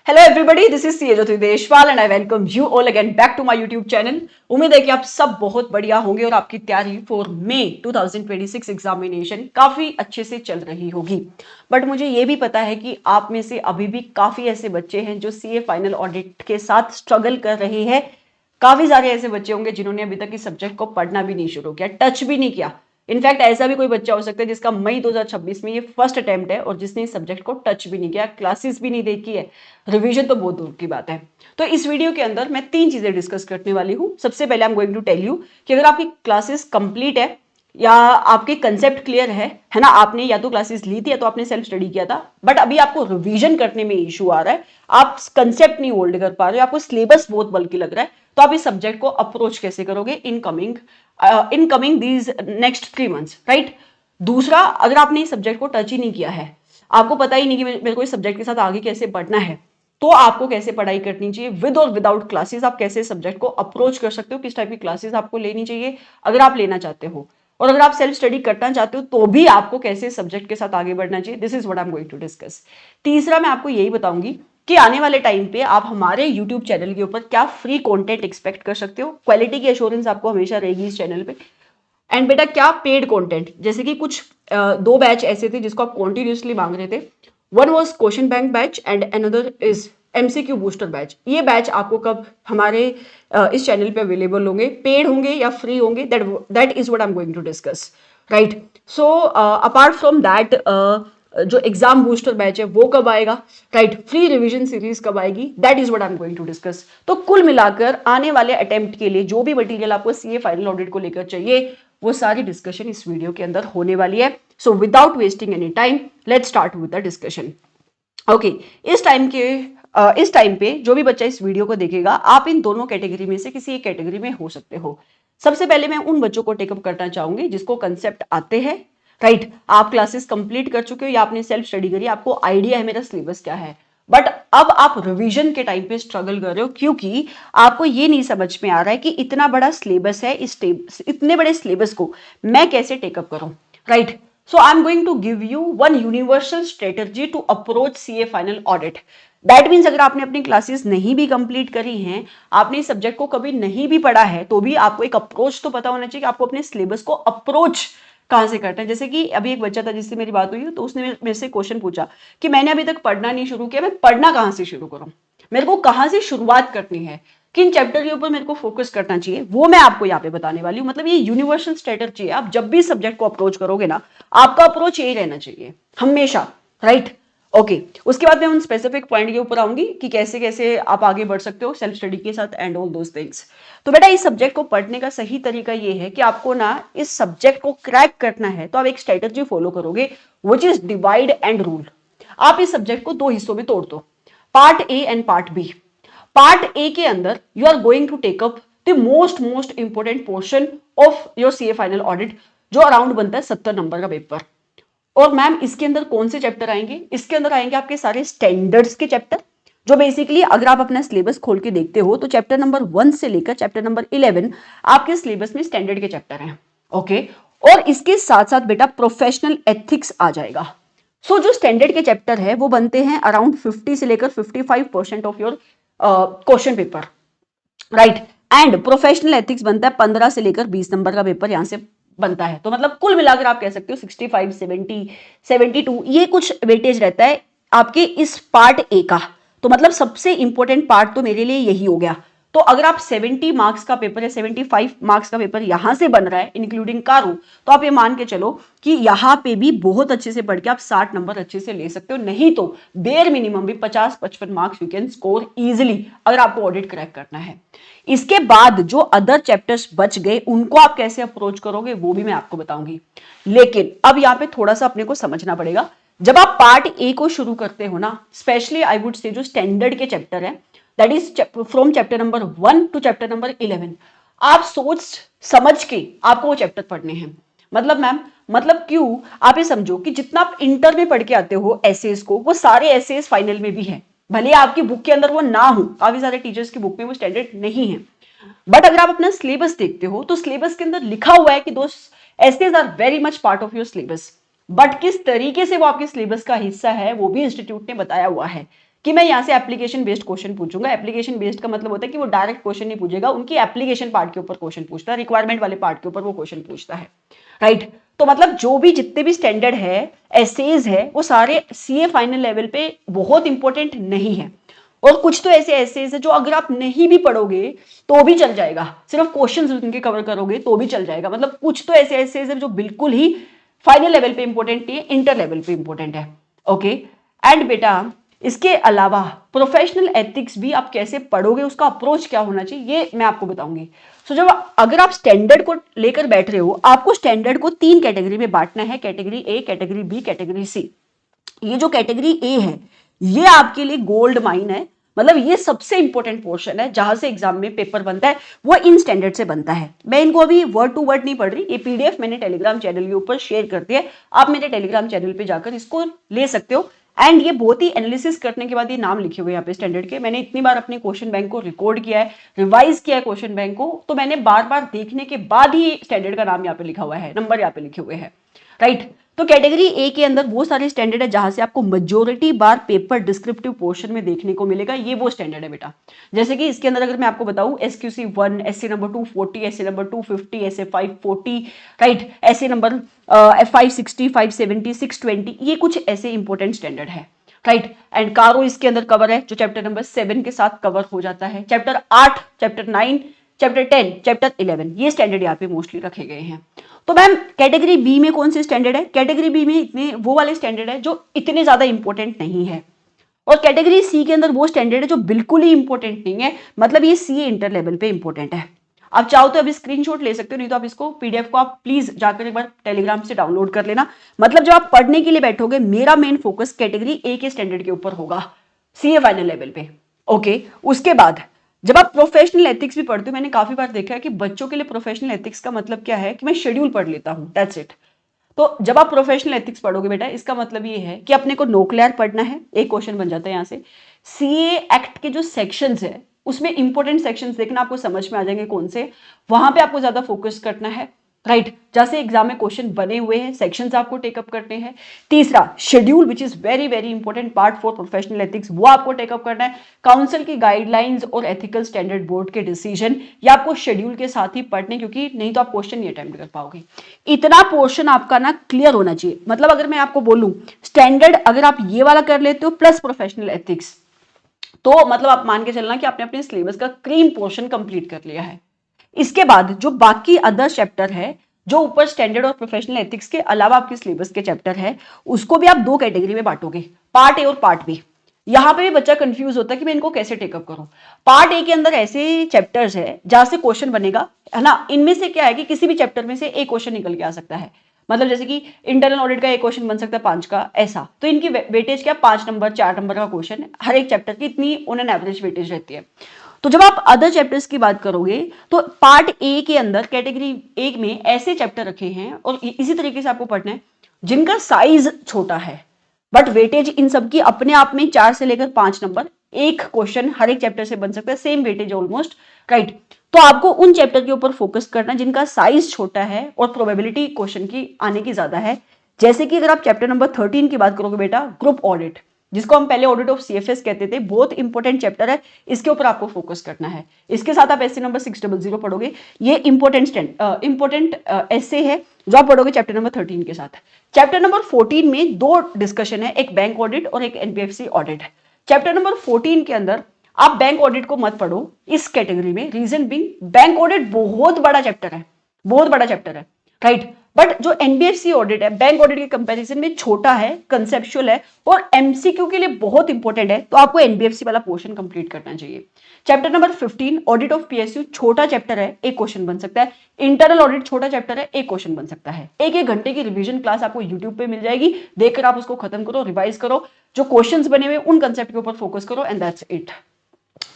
Hello everybody, this is C Jyoti Deshwal and I welcome you all again back to my YouTube channel. उम्मीद है कि आप सब बहुत बढ़िया होंगे और आपकी तैयारी फॉर मई 2026 एग्जामिनेशन काफी अच्छे से चल रही होगी। बट मुझे ये भी पता है कि आप में से अभी भी काफी ऐसे बच्चे हैं जो सीए फाइनल ऑडिट के साथ स्ट्रगल कर रहे हैं। काफी सारे ऐसे बच्चे होंगे जिन्होंने अभी तक इस सब्जेक्ट को पढ़ना भी नहीं शुरू किया, टच भी नहीं किया। इनफैक्ट ऐसा भी कोई बच्चा हो सकता है जिसका मई 2026 में ये फर्स्ट अटेम्प्ट है और जिसने इस सब्जेक्ट को टच भी नहीं किया, क्लासेस भी नहीं देखी है, रिवीजन तो बहुत दूर की बात है। तो इस वीडियो के अंदर मैं 3 चीजें डिस्कस करने वाली हूँ। सबसे पहले I am going to tell you कि अगर आपकी क्लासेस कंप्लीट है या आपके कंसेप्ट क्लियर है ना, आपने या तो क्लासेस ली थी या तो आपने सेल्फ स्टडी किया था, बट अभी आपको रिवीजन करने में इशू आ रहा है, आप कंसेप्ट नहीं होल्ड कर पा रहे हो, आपको सिलेबस बहुत बल्कि लग रहा है, तो आप इस सब्जेक्ट को अप्रोच कैसे करोगे in coming these next 3 months, right. दूसरा, अगर आपने इस सब्जेक्ट को टच ही नहीं किया है, आपको पता ही नहीं कि मेरे को इस सब्जेक्ट के साथ आगे कैसे बढ़ना है, तो आपको कैसे पढ़ाई करनी चाहिए विद और विदाउट क्लासेस, आप कैसे सब्जेक्ट को अप्रोच कर सकते हो, किस टाइप की क्लासेस आपको लेनी चाहिए अगर आप लेना चाहते हो, और अगर आप सेल्फ स्टडी करना चाहते हो तो भी आपको कैसे सब्जेक्ट के साथ आगे बढ़ना चाहिए। This is what I am going to discuss. तीसरा, मैं आपको यही बताऊंगी कि आने वाले टाइम पे आप हमारे YouTube चैनल के ऊपर क्या फ्री कंटेंट एक्सपेक्ट कर सकते हो, क्वालिटी की एश्योरेंस आपको हमेशा रहेगी इस चैनल पे। एंड बेटा, क्या पेड कंटेंट, जैसे कि कुछ 2 बैच ऐसे थे जिसको आप कॉन्टिन्यूसली मांग रहे थे। One was question bank batch and another is MCQ booster batch. ये बैच आपको कब हमारे इस चैनल पे अवेलेबल होंगे, पेड होंगे या फ्री होंगे, that is what I am going to discuss, right. So apart from that, जो एग्जाम बूस्टर बैच है वो कब आएगा, राइट। फ्री रिवीजन सीरीज कब आएगी, that is what I am going to discuss. तो कुल मिलाकर आने वाले अटेम्प्ट के लिए जो भी मटेरियल आपको सीए फाइनल ऑडिट को लेकर चाहिए, वो सारी डिस्कशन इस वीडियो के अंदर होने वाली है। So without wasting any time, let's start with the discussion. Okay, इस टाइम पे जो भी बच्चा इस वीडियो को देखेगा, आप इन दोनों कैटेगरी में से किसी एक कैटेगरी में हो सकते हो। सबसे पहले मैं उन बच्चों को टेकअप करना चाहूंगी जिसको कंसेप्ट आते हैं, राइट। आप क्लासेस कंप्लीट कर चुके हो या आपने सेल्फ स्टडी करी, आपको आइडिया है मेरा सिलेबस क्या है, बट अब आप रिवीजन के टाइम पे स्ट्रगल कर रहे हो क्योंकि आपको ये नहीं समझ में आ रहा है कि इतना बड़ा सिलेबस है, इतने बड़े सिलेबस को मैं कैसे टेकअप करूं, right. So I'm going to give you one universal strategy to approach CA final audit. That means अगर आपने अपनी क्लासेस नहीं भी कंप्लीट करी हैं, आपने इस सब्जेक्ट को कभी नहीं भी पढ़ा है, तो भी आपको एक अप्रोच तो पता होना चाहिए कि आपको अपने सिलेबस को अप्रोच कहां से करना है। जैसे कि अभी एक बच्चा था जिससे मेरी बात हुई, तो उसने मेरे से क्वेश्चन पूछा कि मैंने अभी तक पढ़ना नहीं शुरू किया, मैं पढ़ना कहां से शुरू करूं, मेरे को कहां से शुरुआत करनी है, किन चैप्टर के ऊपर मेरे को फोकस करना चाहिए, वो मैं आपको यहाँ पे बताने वाली हूँ। मतलब ये यूनिवर्सल स्ट्रेटजी है, आप जब भी सब्जेक्ट को अप्रोच करोगे ना, आपका अप्रोच यही रहना चाहिए हमेशा, राइट। ओके, उसके बाद मैं उन स्पेसिफिक पॉइंट के ऊपर आऊंगी कि कैसे कैसे आप आगे बढ़ सकते हो सेल्फ स्टडी के साथ एंड ऑल दोस थिंग्स। तो बेटा, इस सब्जेक्ट को पढ़ने का सही तरीका ये है कि आपको ना इस सब्जेक्ट को क्रैक करना है, तो आप एक स्ट्रेटजी फॉलो करोगे which is divide and rule. आप इस सब्जेक्ट को 2 हिस्सों में तोड़ दो, part A and part B. Part A के अंदर you are going to take up the most important portion of your CA final audit, जो अराउंड बनता है 70 नंबर का पेपर। और मैम, इसके अंदर कौन से चैप्टर आएंगे? इसके अंदर आएंगे आपके सारे स्टैंडर्ड्स के चैप्टर, जो बेसिकली अगर आप अपना सिलेबस खोल के देखते हो तो चैप्टर नंबर 1 से लेकर चैप्टर नंबर 11 आपके सिलेबस में स्टैंडर्ड के चैप्टर हैं, ओके। और इसके साथ साथ बेटा प्रोफेशनल एथिक्स आ जाएगा। सो जो स्टैंडर्ड के चैप्टर है वो बनते हैं अराउंड 50 से लेकर 55% of your question paper, right. And professional ethics बनता है 15 से लेकर 20 नंबर का पेपर यहां से बनता है। तो मतलब कुल मिलाकर आप कह सकते हो 65, 70, 72 ये कुछ वेटेज रहता है आपके इस पार्ट ए का। तो मतलब सबसे इंपॉर्टेंट पार्ट तो मेरे लिए यही हो गया। तो अगर आप 70 मार्क्स का पेपर या 75 मार्क्स का पेपर यहां से बन रहा है इंक्लूडिंग कारू, तो आप ये मान के चलो कि यहां पे भी बहुत अच्छे से पढ़ के आप 60 नंबर अच्छे से ले सकते हो, नहीं तो बेयर मिनिमम भी 50-55 marks you can score easily अगर आपको ऑडिट क्रैक करना है। इसके बाद जो अदर चैप्टर्स बच गए उनको आप कैसे अप्रोच करोगे वो भी मैं आपको बताऊंगी। लेकिन अब यहाँ पे थोड़ा सा अपने को समझना पड़ेगा, जब आप पार्ट ए को शुरू करते हो ना, स्पेशली आई वुड से जो स्टैंडर्ड के चैप्टर है, that is from chapter number 1 to chapter number 11, आप सोच समझ के आपको वो चैप्टर पढ़ने हैं। मतलब मैम, मतलब क्यों? आप ये समझो कि जितना आप इंटर में पढ़ के आते हो एसेस को, वो सारे एसेस फाइनल में भी है, भले आपकी बुक के अंदर वो ना हो, काफी सारे टीचर्स की बुक में वो स्टैंडर्ड नहीं है, बट अगर आप अपना सिलेबस देखते हो तो सिलेबस के अंदर लिखा हुआ है कि दोस्त SAs are very much part of your syllabus, but किस तरीके से वो आपके सिलेबस का हिस्सा है वो भी इंस्टीट्यूट ने बताया हुआ है कि मैं यहाँ से एप्लीकेशन बेस्ड क्वेश्चन पूछूंगा। एप्लीकेशन बेस्ड का मतलब होता है कि वो डायरेक्ट क्वेश्चन नहीं पूछेगा, उनकी एप्लीकेशन पार्ट के ऊपर क्वेश्चन पूछता है, रिक्वायरमेंट वाले पार्ट के ऊपर वो क्वेश्चन पूछता है, राइट। तो मतलब जो भी जितने भी स्टैंडर्ड है, एसेज है, वो सारे सीए फाइनल लेवल पे बहुत इंपॉर्टेंट नहीं है। और कुछ तो ऐसे एसेज है जो अगर आप नहीं भी पढ़ोगे तो भी चल जाएगा, सिर्फ क्वेश्चंस उनके कवर करोगे तो भी चल जाएगा। मतलब कुछ तो ऐसे एसेज है जो बिल्कुल ही फाइनल लेवल पे इंपॉर्टेंट नहीं है, इंटर लेवल पे इंपॉर्टेंट है, ओके। एंड बेटा इसके अलावा प्रोफेशनल एथिक्स भी आप कैसे पढ़ोगे, उसका अप्रोच क्या होना चाहिए, ये मैं आपको बताऊंगी। सो जब अगर आप स्टैंडर्ड को लेकर बैठ रहे हो, आपको स्टैंडर्ड को 3 कैटेगरी में बांटना है, category A, category B, category C. ये जो कैटेगरी ए है ये आपके लिए गोल्ड माइन है, मतलब ये सबसे इंपॉर्टेंट पोर्शन है जहां से एग्जाम में पेपर बनता है, वो इन स्टैंडर्ड से बनता है। मैं इनको अभी वर्ड टू वर्ड नहीं पढ़ रही, ये पीडीएफ मैंने टेलीग्राम चैनल के ऊपर शेयर कर दिया है, आप मेरे टेलीग्राम चैनल पे जाकर इसको ले सकते हो। एंड ये बहुत ही एनालिसिस करने के बाद ये नाम लिखे हुए यहाँ पे स्टैंडर्ड के। मैंने इतनी बार अपने क्वेश्चन बैंक को रिकॉर्ड किया है, रिवाइज किया है क्वेश्चन बैंक को, तो मैंने बार बार देखने के बाद ही स्टैंडर्ड का नाम यहाँ पे लिखा हुआ है, नंबर यहाँ पे लिखे हुए हैं, राइट। तो कैटेगरी ए के अंदर वो सारे स्टैंडर्ड है जहां से आपको मेजोरिटी बार पेपर डिस्क्रिप्टिव पोर्शन में देखने को मिलेगा, ये वो स्टैंडर्ड है बेटा। जैसे कि इसके अंदर अगर मैं आपको बताऊं, SQC 1, SA number 240, SA number 250, SA 540, right, SA number 560, 570, 620, ये कुछ ऐसे इंपॉर्टेंट स्टैंडर्ड है, राइट। एंड कारो इसके अंदर कवर है जो चैप्टर नंबर 7 के साथ कवर हो जाता है, चैप्टर 8, चैप्टर 9, चैप्टर 10, चैप्टर 11, ये स्टैंडर्ड यहाँ पे मोस्टली रखे गए हैं। तो मैम कैटेगरी बी में कौन से स्टैंडर्ड है? कैटेगरी बी में इतने वो वाले स्टैंडर्ड है जो इतने ज्यादा इंपॉर्टेंट नहीं है, और कैटेगरी सी के अंदर वो स्टैंडर्ड है जो बिल्कुल ही इंपॉर्टेंट नहीं है, मतलब ये सी इंटर लेवल पे इंपॉर्टेंट है। आप चाहो तो अभी स्क्रीनशॉट ले सकते हो, नहीं तो आप इसको पीडीएफ को आप प्लीज जाकर एक बार टेलीग्राम से डाउनलोड कर लेना। मतलब जब आप पढ़ने के लिए बैठोगे, मेरा मेन फोकस कैटेगरी ए के स्टैंडर्ड के ऊपर होगा, सीए फाइनल लेवल पे, ओके। उसके बाद जब आप प्रोफेशनल एथिक्स भी पढ़ते हो, मैंने काफी बार देखा है कि बच्चों के लिए प्रोफेशनल एथिक्स का मतलब क्या है कि मैं शेड्यूल पढ़ लेता हूं, दैट्स इट। तो जब आप प्रोफेशनल एथिक्स पढ़ोगे बेटा, इसका मतलब ये है कि अपने को नोक्लियर पढ़ना है, एक क्वेश्चन बन जाता है यहाँ से। सीए एक्ट के जो सेक्शंस है उसमें इंपॉर्टेंट सेक्शंस देखना, आपको समझ में आ जाएंगे कौन से, वहां पे आपको ज्यादा फोकस करना है, राइट। जैसे एग्जाम में क्वेश्चन बने हुए हैं, सेक्शंस आपको टेकअप करने हैं। तीसरा schedule, which is very very important part for professional ethics, वो आपको टेकअप करना है। काउंसिल की गाइडलाइंस और एथिकल स्टैंडर्ड बोर्ड के डिसीजन, ये आपको शेड्यूल के साथ ही पढ़ने, क्योंकि नहीं तो आप क्वेश्चन नहीं अटेम्प्ट कर पाओगे। इतना पोर्शन आपका ना क्लियर होना चाहिए। मतलब अगर मैं आपको बोलूं स्टैंडर्ड अगर आप ये वाला कर लेते हो प्लस प्रोफेशनल एथिक्स, तो मतलब आप मान के चलना कि आपने अपने सिलेबस का क्रीम पोर्शन कंप्लीट कर लिया है। इसके बाद जो बाकी अदर चैप्टर है, जो ऊपर स्टैंडर्ड और प्रोफेशनल एथिक्स के अलावा आपके सिलेबस के चैप्टर है, उसको भी आप 2 कैटेगरी में बांटोगे, पार्ट ए और पार्ट बी। यहां पे भी बच्चा कंफ्यूज होता है कि मैं इनको कैसे टेकअप करूं। पार्ट ए के अंदर ऐसे चैप्टर्स है जहां से क्वेश्चन बनेगा, है ना। इनमें से क्या है कि किसी भी चैप्टर में से एक क्वेश्चन निकल के आ सकता है। मतलब जैसे कि इंटरनल ऑडिट का एक क्वेश्चन बन सकता है 5 का, ऐसा। तो इनकी वेटेज क्या, 5 नंबर 4 नंबर का क्वेश्चन है हर एक चैप्टर की, इतनी ऑन एन एवरेज वेटेज रहती है। तो जब आप अदर चैप्टर्स की बात करोगे तो पार्ट ए के अंदर कैटेगरी ए में ऐसे चैप्टर रखे हैं और इसी तरीके से आपको पढ़ना है जिनका साइज छोटा है, बट वेटेज इन सब की अपने आप में 4 से लेकर 5 नंबर, एक क्वेश्चन हर एक चैप्टर से बन सकता है, सेम वेटेज ऑलमोस्ट, राइट। तो आपको उन चैप्टर के ऊपर फोकस करना जिनका साइज छोटा है और प्रोबेबिलिटी क्वेश्चन की आने की ज्यादा है। जैसे कि अगर आप चैप्टर नंबर 13 की बात करोगे बेटा, ग्रुप ऑडिट, जिसको हम पहले ऑडिट ऑफ सीएफएस कहते थे, बहुत इंपॉर्टेंट चैप्टर है, इसके ऊपर आपको फोकस करना है। इसके साथ आप एसए नंबर 600 पढ़ोगे, ये इंपॉर्टेंट एसए है जो आप पढ़ोगे चैप्टर नंबर 13 के साथ। चैप्टर नंबर 14 में 2 डिस्कशन है, एक बैंक ऑडिट और एक एनबीएफसी ऑडिट। चैप्टर नंबर 14 के अंदर आप बैंक ऑडिट को मत पढ़ो इस कैटेगरी में, रीजन बीइंग बैंक ऑडिट बहुत बड़ा चैप्टर है, बहुत बड़ा चैप्टर है, राइट। बट जो एनबीएफसी ऑडिट है बैंक ऑडिट के कंपैरिजन में छोटा है, कंसेप्चुअल है और एमसीक्यू के लिए बहुत इंपॉर्टेंट है, तो आपको एनबीएफसी वाला पोर्शन कंप्लीट करना चाहिए। Chapter number 15 audit of PSU, छोटा चैप्टर है, एक क्वेश्चन बन सकता है। इंटरनल ऑडिट छोटा चैप्टर है, एक क्वेश्चन बन सकता है। एक घंटे की रिवीजन क्लास आपको यूट्यूब पे मिल जाएगी, देखकर आप उसको खत्म करो, रिवाइज करो, जो क्वेश्चंस बने हुए उन कंसेप्ट के ऊपर फोकस करो, एंड दैट्स इट।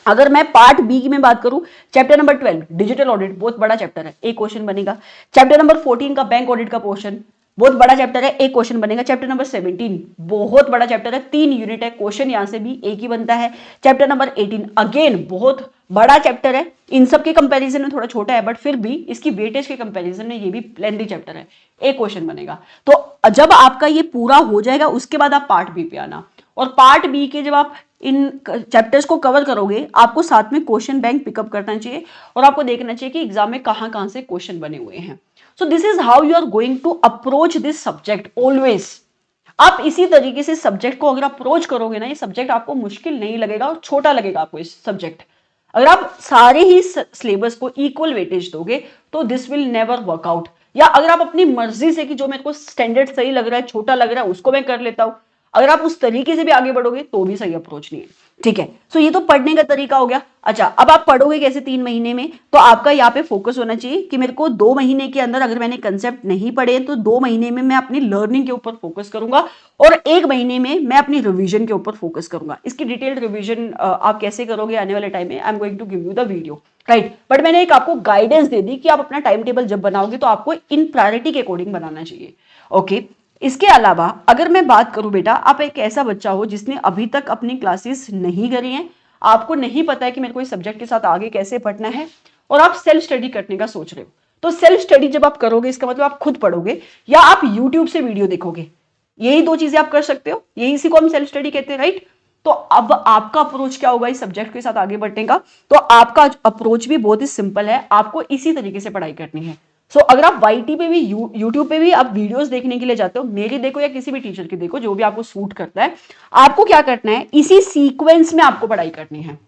अगर मैं पार्ट बी की में बात करूं, चैप्टर नंबर 12 डिजिटल ऑडिट, बहुत बड़ा चैप्टर है, एक क्वेश्चन बनेगा। चैप्टर नंबर 14 का बैंक ऑडिट का पोर्शन, बहुत बड़ा चैप्टर है, एक क्वेश्चन बनेगा। चैप्टर नंबर 17 बहुत बड़ा चैप्टर है, 3 यूनिट है, क्वेश्चन यहां से भी एक ही बनता है। चैप्टर नंबर 18 अगेन बहुत बड़ा चैप्टर है, इन सब के कंपैरिजन में थोड़ा छोटा है, बट फिर भी इसकी वेटेज के कंपैरिजन में ये भी लेंथी चैप्टर है, एक क्वेश्चन बनेगा। तो जब आपका ये पूरा हो जाएगा उसके बाद आप पार्ट बी पे आना, और पार्ट बी के जब आप इन चैप्टर्स को कवर करोगे, आपको साथ में क्वेश्चन बैंक पिकअप करना चाहिए और आपको देखना चाहिए कि एग्जाम में कहाँ कहाँ से क्वेश्चन बने हुए हैं। So this is how you are going to approach this subject always. आप इसी तरीके से सब्जेक्ट को अगर अप्रोच करोगे ना, ये सब्जेक्ट आपको मुश्किल नहीं लगेगा और छोटा लगेगा आपको इस सब्जेक्ट। अगर आप सारे ही सिलेबस को इक्वल वेटेज दोगे तो दिस विल नेवर वर्कआउट। या अगर आप अपनी मर्जी से कि जो मेरे को स्टैंडर्ड सही लग रहा है, छोटा लग रहा है, उसको मैं कर लेता हूं, अगर आप उस तरीके से भी आगे बढ़ोगे तो भी सही अप्रोच नहीं है। ठीक है, सो ये तो पढ़ने का तरीका हो गया। अच्छा, अब आप पढ़ोगे कैसे 3 महीने में, तो आपका यहाँ पे फोकस होना चाहिए कि मेरे को 2 महीने के अंदर अगर मैंने कंसेप्ट नहीं पढ़े तो 2 महीने में मैं अपनी लर्निंग के ऊपर फोकस करूंगा और 1 महीने में मैं अपनी रिवीजन के ऊपर फोकस करूंगा। इसकी डिटेल्ड रिवीजन आप कैसे करोगे आने वाले टाइम में, I am going to give you the video, right. But मैंने एक आपको गाइडेंस दे दी कि आप अपना टाइम टेबल जब बनाओगे तो आपको इन प्रायोरिटी के अकॉर्डिंग बनाना चाहिए। ओके, इसके अलावा अगर मैं बात करूं बेटा, आप एक ऐसा बच्चा हो जिसने अभी तक अपनी क्लासेस नहीं करी हैं, आपको नहीं पता है कि मेरे को इस सब्जेक्ट के साथ आगे कैसे पढ़ना है और आप सेल्फ स्टडी करने का सोच रहे हो, तो सेल्फ स्टडी जब आप करोगे इसका मतलब आप खुद पढ़ोगे या आप यूट्यूब से वीडियो देखोगे, यही 2 चीजें आप कर सकते हो, यही इसी को हम सेल्फ स्टडी कहते हैं, राइट। तो अब आपका अप्रोच क्या होगा इस सब्जेक्ट के साथ आगे बढ़ने का, तो आपका अप्रोच भी बहुत ही सिंपल है, आपको इसी तरीके से पढ़ाई करनी है। सो अगर आप वाईटी पे भी यूट्यूब पे भी आप वीडियोस देखने के लिए जाते हो, मेरी देखो या किसी भी टीचर की देखो, जो भी आपको सूट करता है, आपको क्या करना है, इसी सीक्वेंस में आपको पढ़ाई करनी है।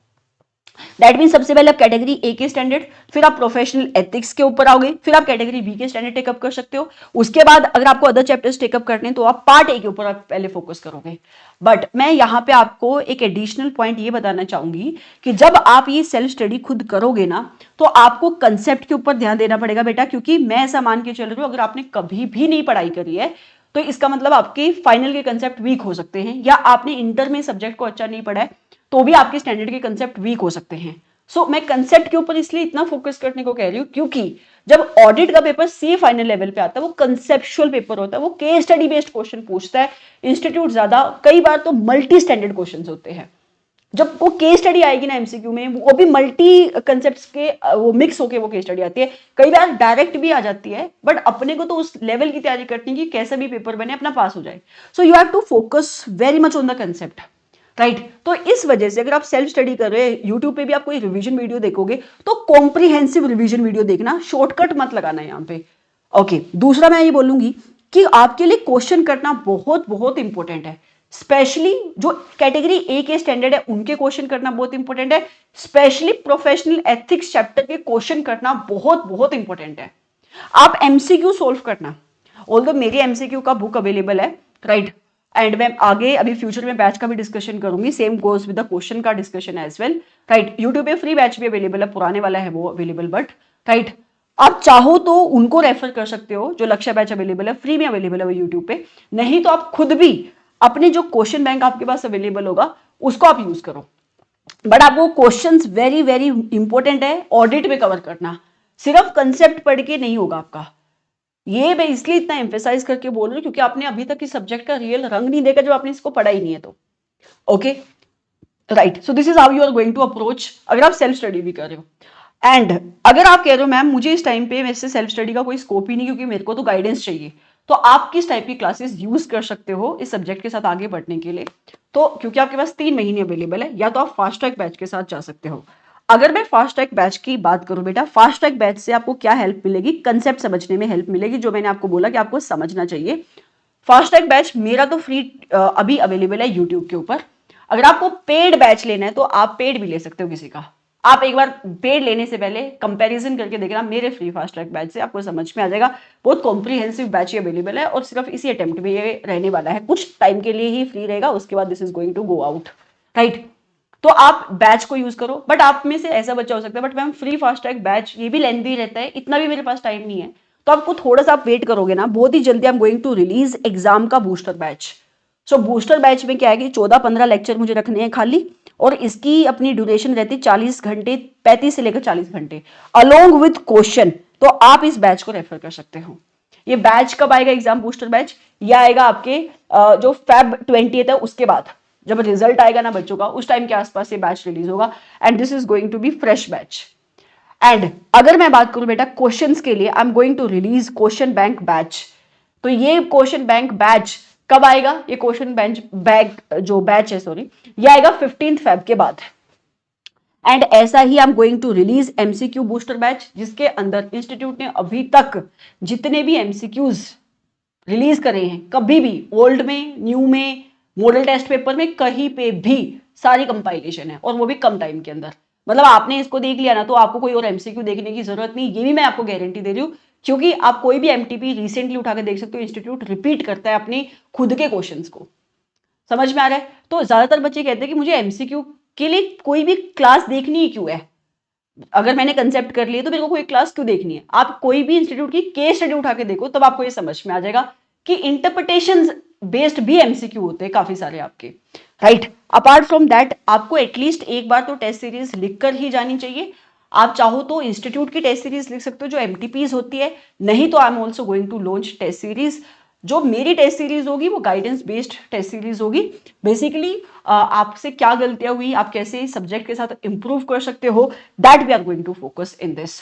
दैट मीन सबसे पहले आप कैटेगरी ए के स्टैंडर्ड, फिर आप प्रोफेशनल एथिक्स के ऊपर आओगे, फिर आप कैटेगरी बी के स्टैंडर्ड टेकअप कर सकते हो। उसके बाद अगर आपको अदर चैप्टर्स टेकअप करने हैं तो आप पार्ट ए के ऊपर आप पहले फोकस करोगे। बट मैं यहाँ पे आपको एक एडिशनल पॉइंट ये बताना चाहूंगी कि जब आप ये सेल्फ स्टडी खुद करोगे ना, तो आपको कंसेप्ट के ऊपर ध्यान देना पड़ेगा बेटा, क्योंकि मैं ऐसा मान के चल रही हूँ अगर आपने कभी भी नहीं पढ़ाई करी है तो इसका मतलब आपके फाइनल के कंसेप्ट वीक हो सकते हैं, या आपने इंटर में सब्जेक्ट को अच्छा नहीं पढ़ा है तो भी आपके स्टैंडर्ड के कंसेप्ट वीक हो सकते हैं। सो मैं कंसेप्ट के ऊपर इसलिए इतना फोकस करने को कह रही हूँ क्योंकि जब ऑडिट का पेपर सी फाइनल लेवल पे आता है वो कंसेप्चुअल पेपर होता है, वो केस स्टडी बेस्ड क्वेश्चन पूछता है, इंस्टीट्यूट ज्यादा कई बार तो मल्टी स्टैंडर्ड क्वेश्चन होते हैं। जब वो केस स्टडी आएगी ना एमसीक्यू में, वो भी मल्टी कंसेप्ट्स के वो मिक्स होके वो केस स्टडी आती है, कई बार डायरेक्ट भी आ जाती है, बट अपने को तो उस लेवल की तैयारी करनी है कि कैसा भी पेपर बने अपना पास हो जाए। So you have to focus very much on the concept, right. तो इस वजह से अगर आप सेल्फ स्टडी कर रहे हैं, यूट्यूब पे भी आप कोई रिवीजन वीडियो देखोगे तो कॉम्प्रिहेंसिव रिवीजन वीडियो देखना, शॉर्टकट मत लगाना यहाँ पे। ओके, दूसरा मैं ये बोलूंगी कि आपके लिए क्वेश्चन करना बहुत बहुत इंपॉर्टेंट है, स्पेशली जो कैटेगरी ए के स्टैंडर्ड है उनके क्वेश्चन करना बहुत इंपॉर्टेंट है, स्पेशली प्रोफेशनल एथिक्स चैप्टर के क्वेश्चन करना बहुत बहुत इंपॉर्टेंट है। आप एमसीक्यू सोल्व करना, ऑल्दो मेरी एमसीक्यू का बुक अवेलेबल है, राइट, एंड मैं आगे अभी फ्यूचर में बैच का भी डिस्कशन करूंगी, same goes with the question का discussion as well, right. YouTube पे फ्री बैच भी अवेलेबल है, पुराने वाला है वो अवेलेबल, बट राइट आप चाहो तो उनको रेफर कर सकते हो, जो लक्ष्य बैच अवेलेबल है फ्री में अवेलेबल है वो यूट्यूब पे, नहीं तो आप खुद भी अपने जो क्वेश्चन बैंक आपके पास अवेलेबल होगा उसको आप यूज करो। बट आपको क्वेश्चंस वेरी वेरी इंपॉर्टेंट है ऑडिट में कवर करना, सिर्फ कंसेप्ट पढ़ के नहीं होगा आपका। ये मैं इसलिए इतना एम्फेसाइज करके बोल रही हूँ क्योंकि आपने अभी तक इस सब्जेक्ट का रियल रंग नहीं देखा जब आपने इसको पढ़ा ही नहीं है तो। Okay, right, so this is how you are going to approach अगर आप सेल्फ स्टडी भी कर रहे हो। एंड अगर आप कह रहे हो मैम मुझे इस टाइम पे वैसे सेल्फ स्टडी का कोई स्कोप ही नहीं क्योंकि मेरे को तो गाइडेंस चाहिए, तो आप किस टाइप की क्लासेस यूज कर सकते हो इस सब्जेक्ट के साथ आगे बढ़ने के लिए, तो क्योंकि आपके पास 3 महीने अवेलेबल है, या तो आप फास्ट ट्रैक बैच के साथ जा सकते हो। अगर मैं फास्ट ट्रैक बैच की बात करूं बेटा, फास्ट ट्रैक बैच से आपको क्या हेल्प मिलेगी, कंसेप्ट समझने में हेल्प मिलेगी, जो मैंने आपको बोला कि आपको समझना चाहिए। फास्ट ट्रैक बैच मेरा तो फ्री अभी अवेलेबल है यूट्यूब के ऊपर, अगर आपको पेड बैच लेना है तो आप पेड भी ले सकते हो किसी का। आप एक बार पेड लेने से पहले कंपैरिजन करके देखना मेरे फ्री फास्ट ट्रैक बैच से, आपको समझ में आ जाएगा। बहुत कॉम्प्रिहेंसिव बैच ही अवेलेबल है और सिर्फ इसी अटेम्प्ट में ये रहने वाला है, कुछ टाइम के लिए ही फ्री रहेगा, उसके बाद this is going to go out, right. तो आप बैच को यूज करो। बट आप में से ऐसा बच्चा हो सकता है but ma'am free fast track batch ये भी लेंथी रहता है, इतना भी मेरे पास टाइम नहीं है, तो आपको थोड़ा सा आप वेट करोगे ना, बहुत ही जल्दी I am going to release exam का booster batch. So booster batch में क्या है कि 14-15 लेक्चर मुझे रखने हैं खाली, और इसकी अपनी ड्यूरेशन रहती है 40 घंटे, 35 से लेकर 40 घंटे अलोंग विथ क्वेश्चन। तो आप इस बैच को रेफर कर सकते हो। ये बैच कब आएगा एग्जाम बूस्टर बैच, ये आएगा आपके जो Feb 20 है उसके बाद, जब रिजल्ट आएगा ना बच्चों का उस टाइम के आसपास ये बैच रिलीज होगा, and this is going to be fresh batch. And अगर मैं बात करूं बेटा क्वेश्चंस के लिए, I am going to release question bank batch. तो ये क्वेश्चन बैंक बैच कब आएगा ये क्वेश्चन बैच है सॉरी, ये आएगा 15 Feb के बाद। एंड ऐसा ही I am going to release MCQ booster batch, जिसके अंदर इंस्टीट्यूट ने अभी तक जितने भी एमसीक्यूज रिलीज करे हैं, कभी भी ओल्ड में, न्यू में, मॉडल टेस्ट पेपर में, कहीं पे भी सारी कंपाइलेशन है, और वो भी कम टाइम के अंदर। मतलब आपने इसको देख लिया ना तो आपको कोई और एमसीक्यू देखने की जरूरत नहीं, ये भी मैं आपको गारंटी दे रही हूँ, क्योंकि आप कोई भी एमटीपी रिसेंटली उठा के देख सकते हो, इंस्टीट्यूट रिपीट करता है अपने खुद के क्वेश्चंस को। समझ में आ रहा है? तो ज्यादातर बच्चे कहते हैं कि मुझे एमसीक्यू के लिए कोई भी क्लास देखनी ही क्यों है, अगर मैंने कंसेप्ट कर लिया तो मेरे को कोई क्लास क्यों देखनी है। आप कोई भी इंस्टीट्यूट की केस स्टडी उठा के देखो, तब आपको ये समझ में आ जाएगा कि इंटरप्रिटेशंस बेस्ड भी एमसीक्यू होते हैं काफी सारे आपके, राइट। अपार्ट फ्रॉम दैट आपको एटलीस्ट एक बार तो टेस्ट सीरीज लिखकर ही जानी चाहिए। आप चाहो तो इंस्टीट्यूट की टेस्ट सीरीज लिख सकते हो जो एमटीपीज होती है, नहीं तो I am also going to launch test series. जो मेरी टेस्ट सीरीज होगी वो गाइडेंस बेस्ड टेस्ट सीरीज होगी। बेसिकली आपसे क्या गलतियां हुई, आप कैसे सब्जेक्ट के साथ इंप्रूव कर सकते हो, that we are going to focus in this.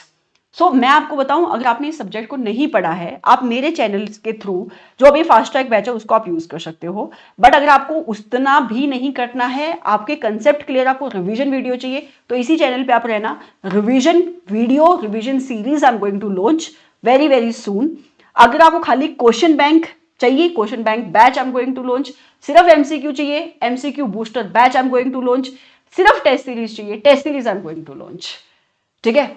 So मैं आपको बताऊं, अगर आपने इस सब्जेक्ट को नहीं पढ़ा है, आप मेरे चैनल के थ्रू जो अभी फास्ट ट्रैक बैच है उसको आप यूज कर सकते हो। बट अगर आपको उतना भी नहीं करना है, आपके कंसेप्ट क्लियर, आपको रिवीजन वीडियो चाहिए, तो इसी चैनल पे आप रहना। Revision video, revision series I am going to launch very very soon. अगर आपको खाली क्वेश्चन बैंक चाहिए, question bank batch I am going to launch. सिर्फ एमसीक्यू चाहिए, MCQ booster batch I am going to launch. सिर्फ test series चाहिए, test series I am going to launch. ठीक है,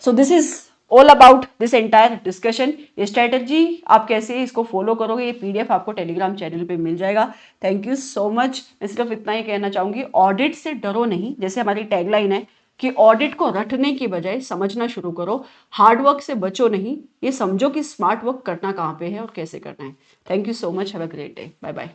so this is all about this entire discussion. ये strategy आप कैसे इसको फॉलो करोगे, ये पीडीएफ आपको टेलीग्राम चैनल पे मिल जाएगा। Thank you so much. मैं सिर्फ इतना ही कहना चाहूंगी, ऑडिट से डरो नहीं, जैसे हमारी टैगलाइन है कि ऑडिट को रटने की बजाय समझना शुरू करो। हार्ड वर्क से बचो नहीं, ये समझो कि स्मार्ट वर्क करना कहाँ पे है और कैसे करना है। Thank you so much, have a great day, bye bye.